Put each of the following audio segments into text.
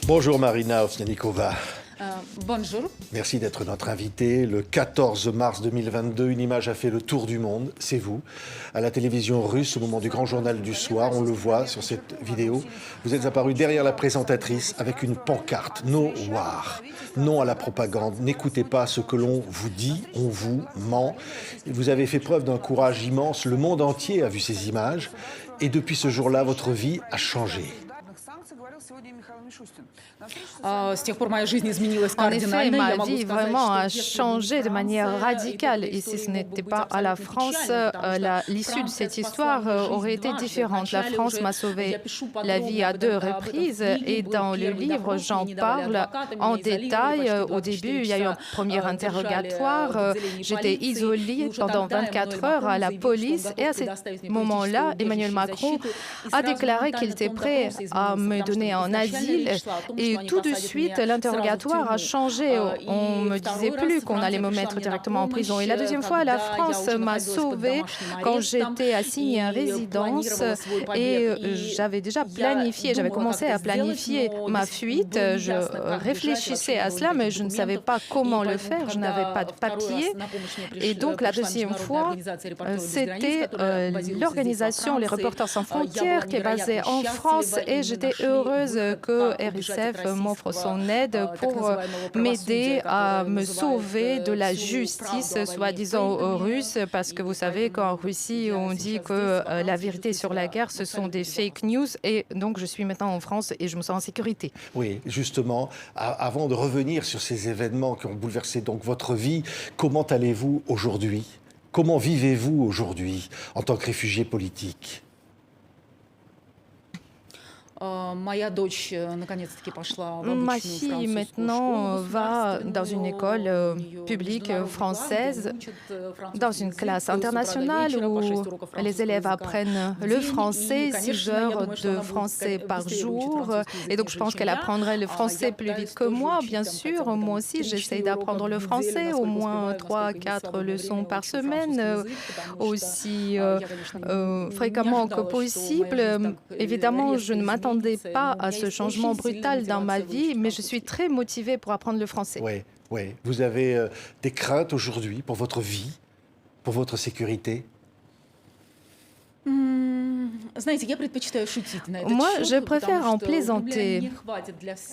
Bonjour Marina Ovsyannikova. Bonjour. Merci d'être notre invitée. Le 14 mars 2022, une image a fait le tour du monde. C'est vous. À la télévision russe, au moment du grand journal du soir, on le voit sur cette vidéo. Vous êtes apparu derrière la présentatrice avec une pancarte. No war. Non à la propagande. N'écoutez pas ce que l'on vous dit. On vous ment. Vous avez fait preuve d'un courage immense. Le monde entier a vu ces images. Et depuis ce jour-là, votre vie a changé. En effet, ma vie vraiment a changé de manière radicale. Et si ce n'était pas à la France, l'issue de cette histoire aurait été différente. La France m'a sauvé la vie à 2 reprises et dans le livre, j'en parle en détail. Au début, il y a eu un premier interrogatoire. J'étais isolée pendant 24 heures à la police et à ce moment-là, Emmanuel Macron a déclaré qu'il était prêt à me donner un asile et tout de suite, l'interrogatoire a changé. On ne me disait plus qu'on allait me mettre directement en prison. Et la deuxième fois, la France m'a sauvée quand j'étais assignée à résidence et j'avais déjà planifié, j'avais commencé à planifier ma fuite. Je réfléchissais à cela, mais je ne savais pas comment le faire. Je n'avais pas de papier. Et donc, la deuxième fois, c'était l'organisation Les Reporters sans frontières qui est basée en France et j'étais heureuse que RSF m'offre son aide pour m'aider à me sauver de la justice soi-disant russe parce que vous savez qu'en Russie on dit que la vérité sur la guerre ce sont des fake news et donc je suis maintenant en France et je me sens en sécurité. Oui, justement, avant de revenir sur ces événements qui ont bouleversé donc votre vie, comment allez-vous aujourd'hui? Comment vivez-vous aujourd'hui en tant que réfugié politique? Ma fille maintenant va dans une école publique française, dans une classe internationale où les élèves apprennent le français, 6 heures de français par jour. Et donc je pense qu'elle apprendrait le français plus vite que moi, bien sûr. Moi aussi, j'essaie d'apprendre le français, au moins 3-4 leçons par semaine, aussi fréquemment que possible. Évidemment, je ne m'attendais pas à ce changement brutal dans ma vie, mais je suis très motivée pour apprendre le français. Oui, oui. Vous avez des craintes aujourd'hui pour votre vie, pour votre sécurité? Moi, je préfère en plaisanter.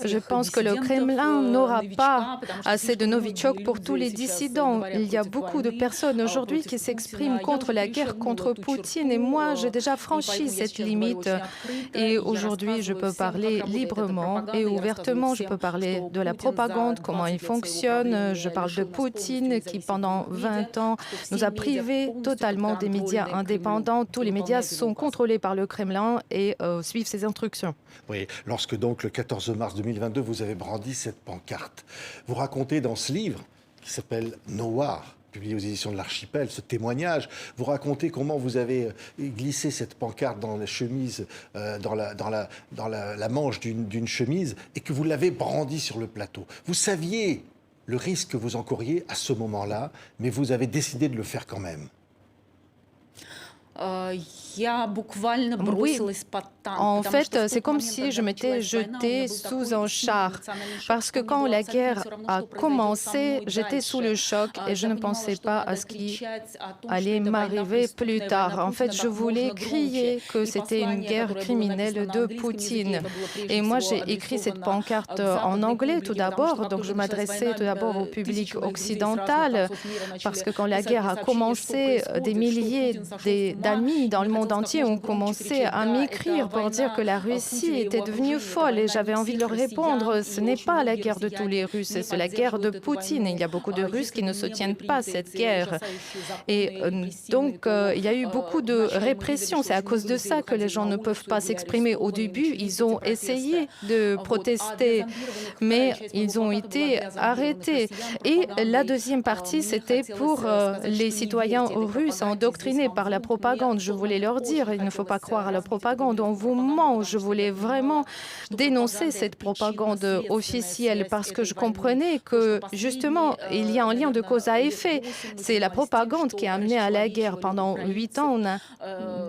Je pense que le Kremlin n'aura pas assez de Novichok pour tous les dissidents. Il y a beaucoup de personnes aujourd'hui qui s'expriment contre la guerre contre Poutine et moi, j'ai déjà franchi cette limite. Et aujourd'hui, je peux parler librement et ouvertement. Je peux parler de la propagande, comment il fonctionne. Je parle de Poutine qui, pendant 20 ans, nous a privés totalement des médias indépendants. Tous les médias sont contrôlés par le Kremlin et suivent ses instructions. Oui, lorsque donc le 14 mars 2022, vous avez brandi cette pancarte. Vous racontez dans ce livre, qui s'appelle No War, publié aux éditions de l'Archipel, ce témoignage, vous racontez comment vous avez glissé cette pancarte dans la chemise, dans la manche d'une chemise, et que vous l'avez brandie sur le plateau. Vous saviez le risque que vous encouriez à ce moment-là, mais vous avez décidé de le faire quand même. Oui, en fait, c'est comme si je m'étais jetée sous un char. Parce que quand la guerre a commencé, j'étais sous le choc et je ne pensais pas à ce qui allait m'arriver plus tard. En fait, je voulais crier que c'était une guerre criminelle de Poutine. Et moi, j'ai écrit cette pancarte en anglais tout d'abord. Donc, je m'adressais tout d'abord au public occidental. Parce que quand la guerre a commencé, des milliers d'amis dans le monde entier ont commencé à m'écrire pour dire que la Russie était devenue folle et j'avais envie de leur répondre, ce n'est pas la guerre de tous les Russes, c'est la guerre de Poutine. Il y a beaucoup de Russes qui ne soutiennent pas cette guerre. Et donc, il y a eu beaucoup de répression. C'est à cause de ça que les gens ne peuvent pas s'exprimer. Au début, ils ont essayé de protester, mais ils ont été arrêtés. Et la deuxième partie, c'était pour les citoyens russes endoctrinés par la propagande. Je voulais leur dire, il ne faut pas croire à la propagande. On dévouement. Je voulais vraiment dénoncer cette propagande officielle parce que je comprenais que, justement, il y a un lien de cause à effet. C'est la propagande qui a amené à la guerre. Pendant 8 ans, on a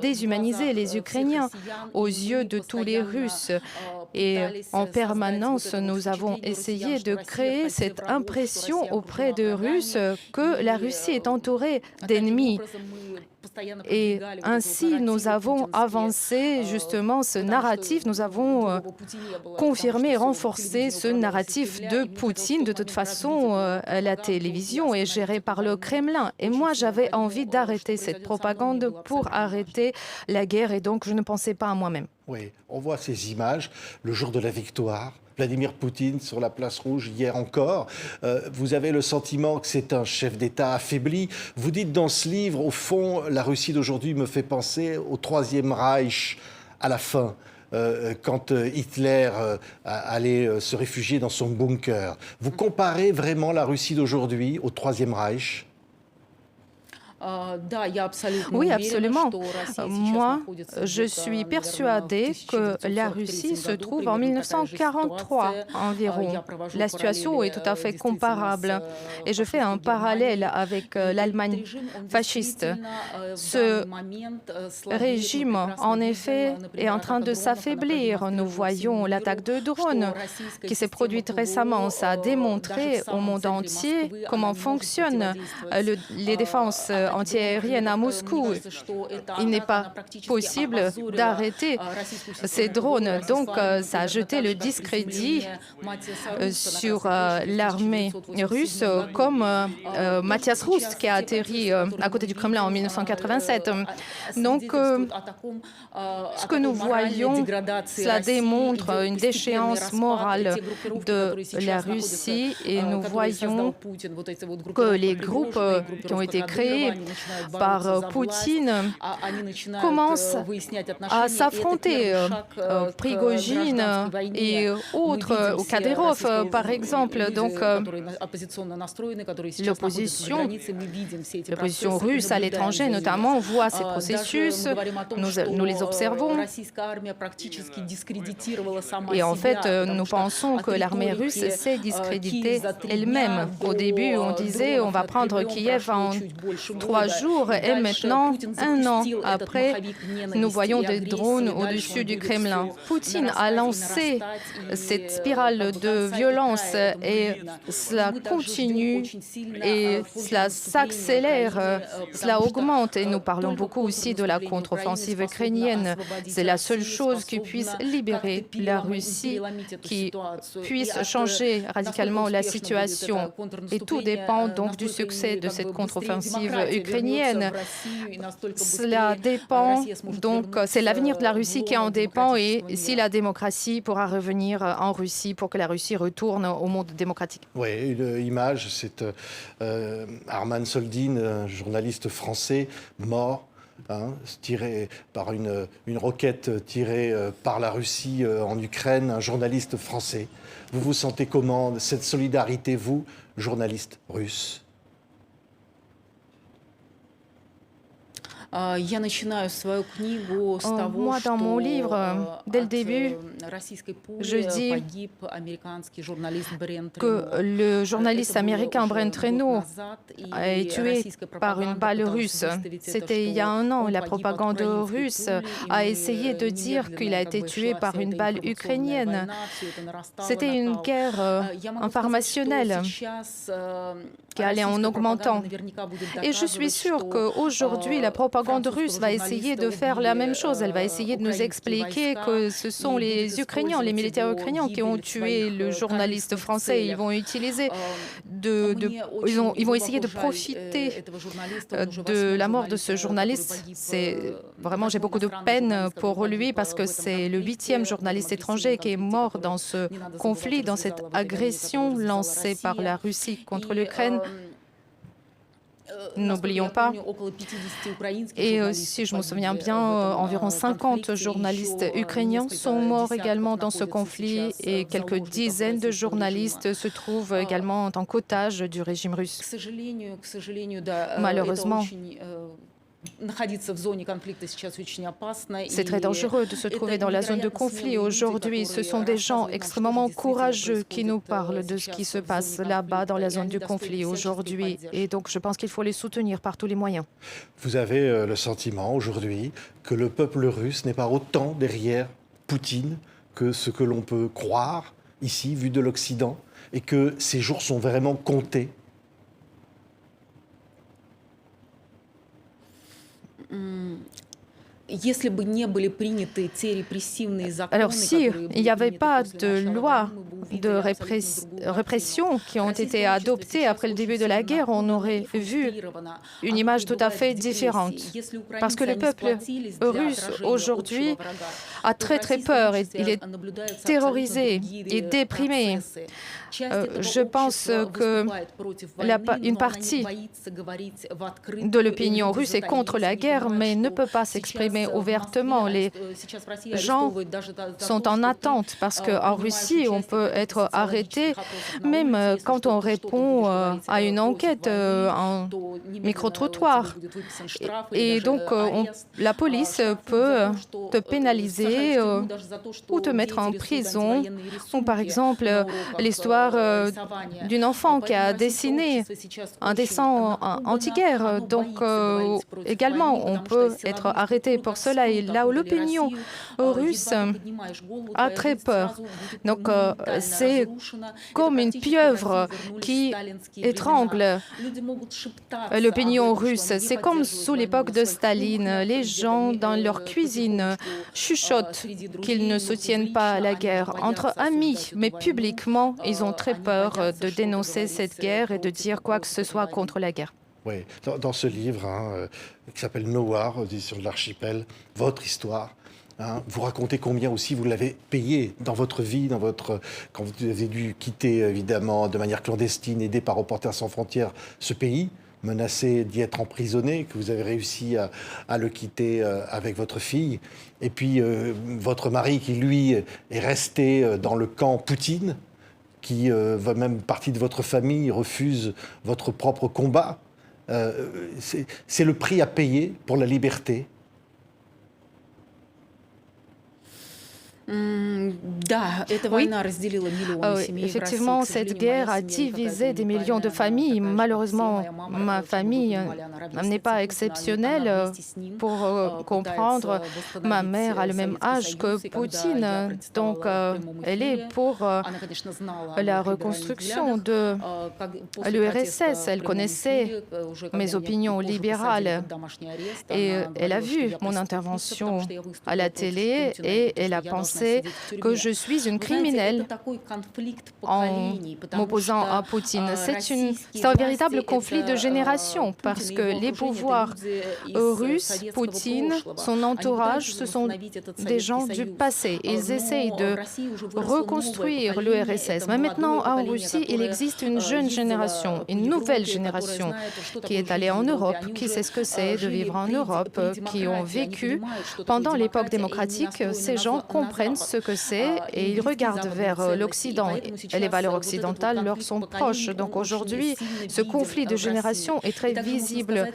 déshumanisé les Ukrainiens aux yeux de tous les Russes. Et en permanence, nous avons essayé de créer cette impression auprès des Russes que la Russie est entourée d'ennemis. Et ainsi, nous avons avancé justement ce narratif, nous avons confirmé et renforcé ce narratif de Poutine. De toute façon, la télévision est gérée par le Kremlin. Et moi, j'avais envie d'arrêter cette propagande pour arrêter la guerre et donc je ne pensais pas à moi-même. Oui, on voit ces images, le jour de la victoire. Vladimir Poutine sur la place rouge hier encore. Vous avez le sentiment que c'est un chef d'État affaibli. Vous dites dans ce livre, au fond, la Russie d'aujourd'hui me fait penser au Troisième Reich à la fin, quand Hitler allait se réfugier dans son bunker. Vous comparez vraiment la Russie d'aujourd'hui au Troisième Reich ? Oui, absolument. Moi, je suis persuadée que la Russie se trouve en 1943 environ. La situation est tout à fait comparable. Et je fais un parallèle avec l'Allemagne fasciste. Ce régime, en effet, est en train de s'affaiblir. Nous voyons l'attaque de drones qui s'est produite récemment. Ça a démontré au monde entier comment fonctionnent les défenses antiaérienne à Moscou. Il n'est pas possible d'arrêter ces drones. Donc, ça a jeté le discrédit sur l'armée russe, comme Mathias Rust, qui a atterri à côté du Kremlin en 1987. Donc, ce que nous voyons, cela démontre une déchéance morale de la Russie et nous voyons que les groupes qui ont été créés par Poutine commencent à s'affronter. Prigojine et autres, ou Kadyrov par exemple. Donc l'opposition russe à l'étranger notamment voit ces processus, nous les observons. Et en fait, nous pensons que l'armée russe s'est discréditée elle-même. Au début, on disait on va prendre Kiev en 3 jours et maintenant, 1 an après, nous voyons des drones au-dessus du Kremlin. Poutine a lancé cette spirale de violence et cela continue et cela s'accélère, cela augmente et nous parlons beaucoup aussi de la contre-offensive ukrainienne. C'est la seule chose qui puisse libérer la Russie, qui puisse changer radicalement la situation. Et tout dépend donc du succès de cette contre-offensive ukrainienne. Cela dépend, donc c'est l'avenir de la Russie qui en dépend et si la démocratie pourra revenir en Russie pour que la Russie retourne au monde démocratique. Oui, une image, c'est Arman Soldin, un journaliste français, mort. Tiré par une roquette tirée par la Russie en Ukraine, un journaliste français. Vous vous sentez comment, cette solidarité, vous, journaliste russe ? Moi, dans mon livre, dès le début, je dis que le journaliste américain Brent Renaud a été tué par une balle russe. C'était il y a 1 an. La propagande russe a essayé de dire qu'il a été tué par une balle ukrainienne. C'était une guerre informationnelle qui allait en augmentant. Et je suis sûre qu'aujourd'hui, la propagande russe va essayer de faire la même chose. Elle va essayer de nous expliquer que ce sont les Ukrainiens, les militaires ukrainiens qui ont tué le journaliste français. Ils vont utiliser ils vont essayer de profiter de la mort de ce journaliste. Vraiment, j'ai beaucoup de peine pour lui parce que c'est le 8e journaliste étranger qui est mort dans ce conflit, dans cette agression lancée par la Russie contre l'Ukraine. N'oublions pas. Et si je me souviens bien, environ 50 journalistes ukrainiens sont morts également dans ce conflit et quelques dizaines de journalistes se trouvent également en otages du régime russe. Malheureusement, C'est très dangereux de se trouver dans la zone de conflit aujourd'hui. Ce sont des gens extrêmement courageux qui nous parlent de ce qui se passe là-bas dans la zone du conflit aujourd'hui. Et donc, je pense qu'il faut les soutenir par tous les moyens. Vous avez le sentiment aujourd'hui que le peuple russe n'est pas autant derrière Poutine que ce que l'on peut croire ici, vu de l'Occident, et que ces jours sont vraiment comptés? Alors, s'il n'y avait pas de loi de répression qui ont été adoptées après le début de la guerre, on aurait vu une image tout à fait différente. Parce que le peuple russe aujourd'hui a très très peur, il est terrorisé et déprimé. Je pense que une partie de l'opinion russe est contre la guerre, mais ne peut pas s'exprimer ouvertement. Les gens sont en attente parce qu'en Russie, on peut être arrêté même quand on répond à une enquête en micro-trottoir. Et donc, la police peut te pénaliser ou te mettre en prison. Ou par exemple, l'histoire d'une enfant qui a dessiné un dessin anti-guerre. Donc, également, on peut être arrêté pour cela. Et là où l'opinion russe a très peur. Donc, c'est comme une pieuvre qui étrangle l'opinion russe. C'est comme sous l'époque de Staline. Les gens, dans leur cuisine, chuchotent qu'ils ne soutiennent pas la guerre. Entre amis, mais publiquement, ils ont très peur de dénoncer cette guerre et de dire quoi que ce soit contre la guerre. Oui, dans ce livre qui s'appelle Nowhere, sur l'archipel, votre histoire, vous racontez combien aussi vous l'avez payé dans votre vie, quand vous avez dû quitter évidemment de manière clandestine, aidé par Reporters sans frontières, ce pays, menacé d'y être emprisonné, que vous avez réussi à le quitter avec votre fille. Et puis votre mari qui, lui, est resté dans le camp Poutine, qui va même partie de votre famille, refuse votre propre combat. C'est le prix à payer pour la liberté. Oui, effectivement, cette guerre a divisé des millions de familles. Malheureusement, ma famille n'est pas exceptionnelle. Pour comprendre, ma mère a le même âge que Poutine, donc elle est pour la reconstruction de l'URSS. Elle connaissait mes opinions libérales et elle a vu mon intervention à la télé et elle a pensé que je suis une criminelle en m'opposant à Poutine. C'est un véritable conflit de génération parce que les pouvoirs russes, Poutine, son entourage, ce sont des gens du passé. Ils essayent de reconstruire l'URSS. Mais maintenant, en Russie, il existe une jeune génération, une nouvelle génération qui est allée en Europe, qui sait ce que c'est de vivre en Europe, qui ont vécu pendant l'époque démocratique. Ces gens comprennent ce que c'est et ils regardent vers l'Occident. Et les valeurs occidentales leur sont proches. Donc aujourd'hui, ce conflit de génération est très visible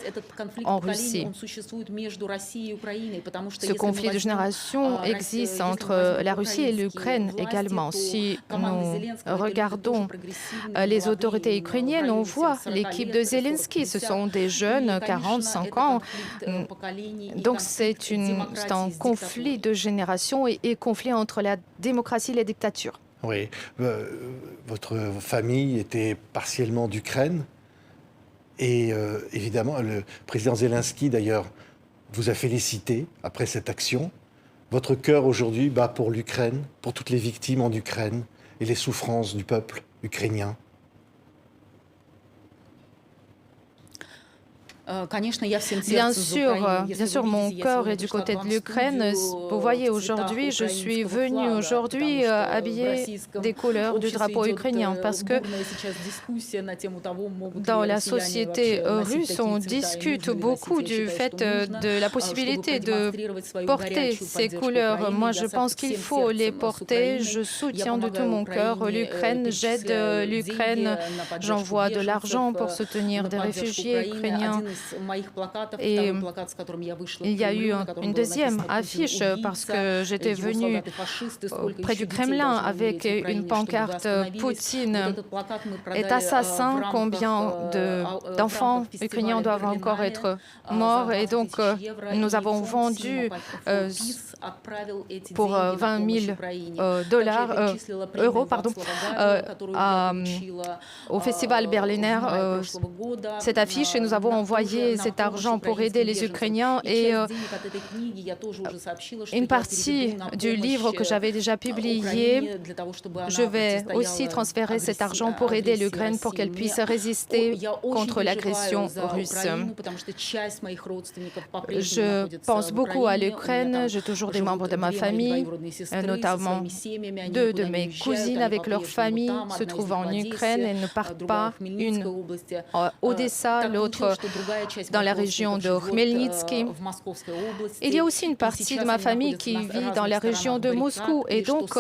en Russie. Ce conflit de génération existe entre la Russie et l'Ukraine également. Si nous regardons les autorités ukrainiennes, on voit l'équipe de Zelensky. Ce sont des jeunes, 45 ans. Donc c'est un conflit de génération et conflit entre la démocratie et la dictature. Oui. Votre famille était partiellement d'Ukraine. Et évidemment, le président Zelensky, d'ailleurs, vous a félicité après cette action. Votre cœur aujourd'hui bat pour l'Ukraine, pour toutes les victimes en Ukraine et les souffrances du peuple ukrainien. Bien sûr, mon cœur est du côté de l'Ukraine. Vous voyez, aujourd'hui, je suis venue aujourd'hui habillée des couleurs du drapeau ukrainien parce que dans la société russe, on discute beaucoup du fait de la possibilité de porter ces couleurs. Moi, je pense qu'il faut les porter. Je soutiens de tout mon cœur l'Ukraine, j'aide l'Ukraine, j'envoie de l'argent pour soutenir des réfugiés ukrainiens. Et il y a eu une deuxième affiche parce que j'étais venue près du Kremlin avec une pancarte Poutine est assassin, combien d'enfants ukrainiens doivent encore être morts. Et donc, nous avons vendu pour 20 000 euros au Festival Berliner cette affiche et nous avons envoyé cet argent pour aider les Ukrainiens. Et une partie du livre que j'avais déjà publié, je vais aussi transférer cet argent pour aider l'Ukraine pour qu'elle puisse résister contre l'agression russe. Je pense beaucoup à l'Ukraine. J'ai toujours des membres de ma famille, notamment 2 de mes cousines avec leur famille se trouvent en Ukraine et ne partent pas. Une à Odessa, l'autre dans la région de Khmelnytsky. Il y a aussi une partie de ma famille qui vit dans la région de Moscou. Et donc,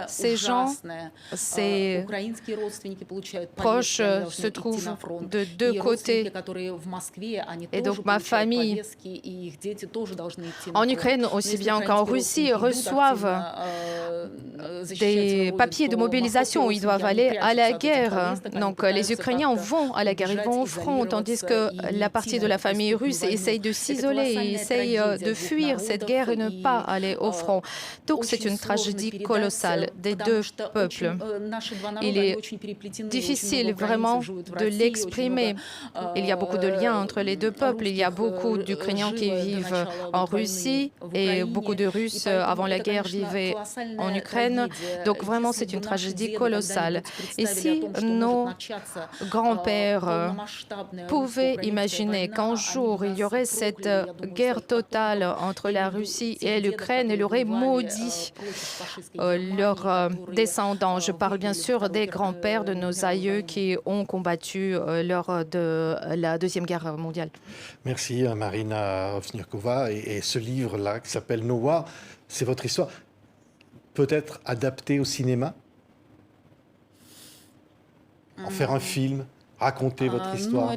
ces gens, ces proches se trouvent de 2 côtés. Et donc, ma famille, en Ukraine aussi bien qu'en Russie, reçoivent des papiers de mobilisation où ils doivent aller à la guerre. Donc, les Ukrainiens vont à la guerre, ils vont au front, tandis que la partie de la famille russe essaye de s'isoler, essaye de fuir cette guerre et ne pas aller au front. Donc, c'est une tragédie colossale des 2 peuples. Il est difficile vraiment de l'exprimer. Il y a beaucoup de liens entre les 2 peuples. Il y a beaucoup d'Ukrainiens qui vivent en Russie et beaucoup de Russes avant la guerre vivaient en Ukraine. Donc vraiment, c'est une tragédie colossale. Et si nos grands-pères pouvaient imaginer qu'un jour, il y aurait cette guerre totale entre la Russie et l'Ukraine, elle aurait maudit leurs descendants. Je parle bien sûr des grands-pères de nos aïeux qui ont combattu lors de la Deuxième Guerre mondiale. Merci Marina Ovsniakova. Et ce livre-là qui s'appelle Noah, c'est votre histoire, peut-être adapté au cinéma? En faire un film, raconter votre histoire?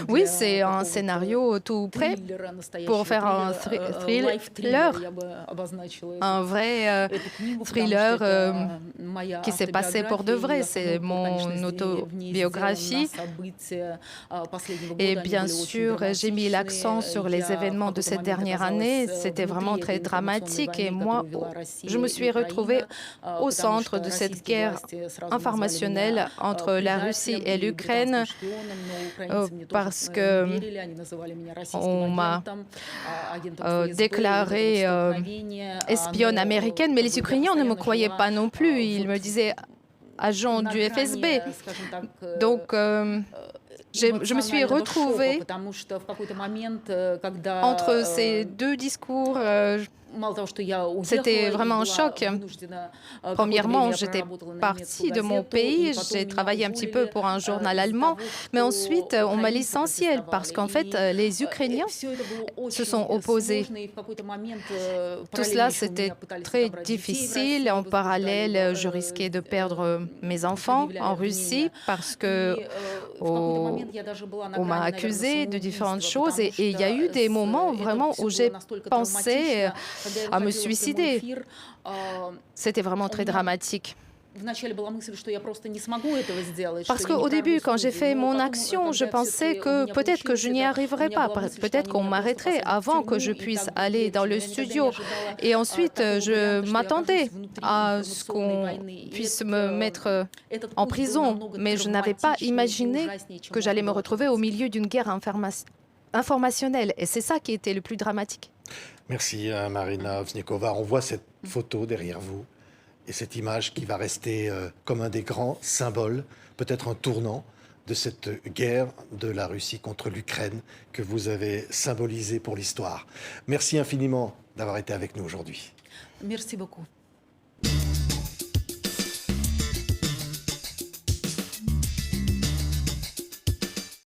Oui, c'est un scénario tout prêt pour faire un thriller, un vrai thriller qui s'est passé pour de vrai. C'est mon autobiographie. Et bien sûr, j'ai mis l'accent sur les événements de cette dernière année. C'était vraiment très dramatique et moi, je me suis retrouvée au centre de cette guerre informationnelle entre la Russie et l'Ukraine. Parce que on m'a déclarée espionne américaine, mais les Ukrainiens ne me croyaient pas non plus. Ils me disaient agent du FSB. Donc, je me suis retrouvée entre ces 2 discours. C'était vraiment un choc. Premièrement, j'étais partie de mon pays, j'ai travaillé un petit peu pour un journal allemand, mais ensuite on m'a licenciée parce qu'en fait les Ukrainiens se sont opposés. Tout cela, c'était très difficile. En parallèle, je risquais de perdre mes enfants en Russie parce que on m'a accusée de différentes choses et il y a eu des moments vraiment où j'ai pensé à me suicider. C'était vraiment très dramatique. Parce qu'au début, quand j'ai fait mon action, je pensais que peut-être que je n'y arriverais pas, peut-être qu'on m'arrêterait avant que je puisse aller dans le studio. Et ensuite, je m'attendais à ce qu'on puisse me mettre en prison, mais je n'avais pas imaginé que j'allais me retrouver au milieu d'une guerre informationnelle. Et c'est ça qui était le plus dramatique. Merci Marina Ovsniakova. On voit cette photo derrière vous et cette image qui va rester comme un des grands symboles, peut-être un tournant de cette guerre de la Russie contre l'Ukraine que vous avez symbolisée pour l'histoire. Merci infiniment d'avoir été avec nous aujourd'hui. Merci beaucoup.